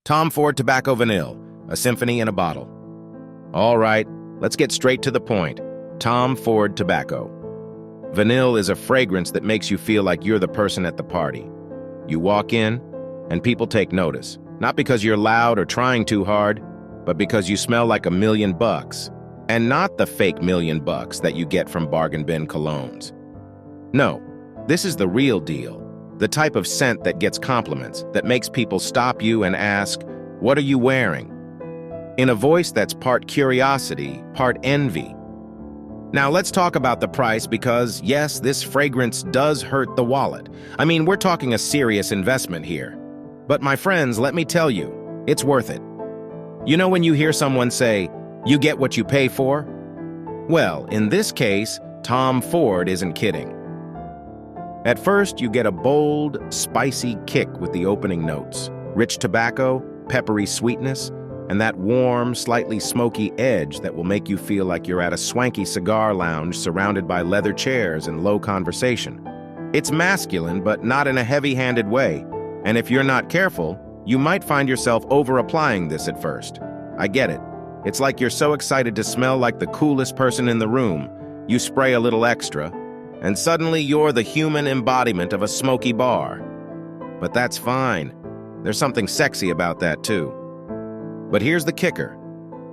Tom Ford Tobacco Vanille, a symphony in a bottle. All right, let's get straight to the point. Tom Ford Tobacco. Vanille is a fragrance that makes you feel like you're the person at the party. You walk in, and people take notice. Not because you're loud or trying too hard, but because you smell like $1,000,000. And not the fake $1,000,000 that you get from bargain bin colognes. No, this is the real deal. The type of scent that gets compliments, that makes people stop you and ask, "What are you wearing?" In a voice that's part curiosity, part envy. Now let's talk about the price because, yes, this fragrance does hurt the wallet. I mean, we're talking a serious investment here. But my friends, let me tell you, it's worth it. You know when you hear someone say, "You get what you pay for"? Well, in this case, Tom Ford isn't kidding. At first, you get a bold, spicy kick with the opening notes. Rich tobacco, peppery sweetness, and that warm, slightly smoky edge that will make you feel like you're at a swanky cigar lounge surrounded by leather chairs and low conversation. It's masculine, but not in a heavy-handed way. And if you're not careful, you might find yourself over-applying this at first. I get it. It's like you're so excited to smell like the coolest person in the room, you spray a little extra, and suddenly you're the human embodiment of a smoky bar. But that's fine. There's something sexy about that too. But here's the kicker.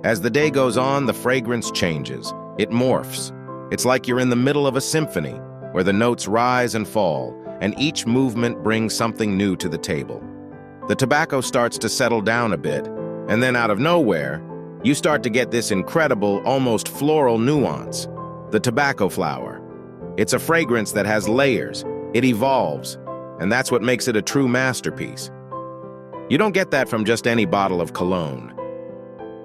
As the day goes on, the fragrance changes. It morphs. It's like you're in the middle of a symphony, where the notes rise and fall, and each movement brings something new to the table. The tobacco starts to settle down a bit, and then out of nowhere, you start to get this incredible, almost floral nuance, the tobacco flower. It's a fragrance that has layers, it evolves, and that's what makes it a true masterpiece. You don't get that from just any bottle of cologne.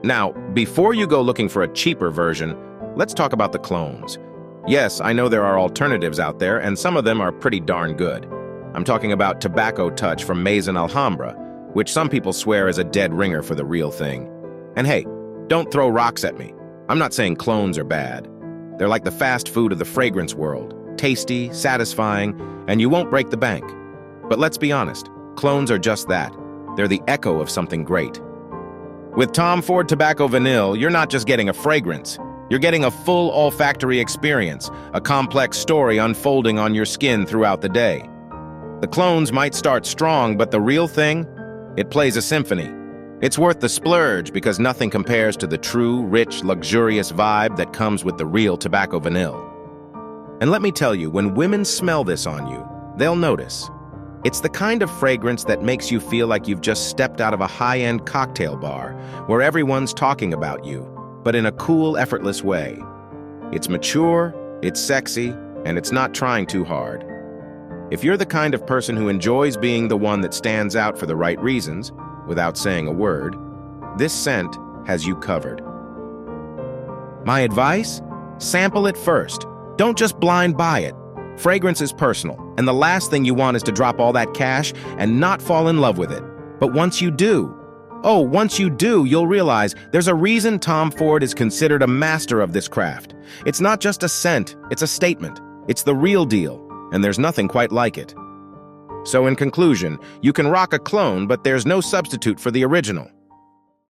Now, before you go looking for a cheaper version, let's talk about the clones. Yes, I know there are alternatives out there, and some of them are pretty darn good. I'm talking about Tobacco Touch from Maison Alhambra, which some people swear is a dead ringer for the real thing. And hey, don't throw rocks at me. I'm not saying clones are bad. They're like the fast food of the fragrance world. Tasty, satisfying, and you won't break the bank. But let's be honest, clones are just that. They're the echo of something great. With Tom Ford Tobacco Vanille, you're not just getting a fragrance. You're getting a full olfactory experience, a complex story unfolding on your skin throughout the day. The clones might start strong, but the real thing? It plays a symphony. It's worth the splurge because nothing compares to the true, rich, luxurious vibe that comes with the real Tobacco Vanille. And let me tell you, when women smell this on you, they'll notice. It's the kind of fragrance that makes you feel like you've just stepped out of a high-end cocktail bar where everyone's talking about you, but in a cool, effortless way. It's mature, it's sexy, and it's not trying too hard. If you're the kind of person who enjoys being the one that stands out for the right reasons, without saying a word, this scent has you covered. My advice? Sample it first. Don't just blind buy it. Fragrance is personal, and the last thing you want is to drop all that cash and not fall in love with it. But once you do, you'll realize there's a reason Tom Ford is considered a master of this craft. It's not just a scent, it's a statement. It's the real deal, and there's nothing quite like it. So in conclusion, you can rock a clone, but there's no substitute for the original.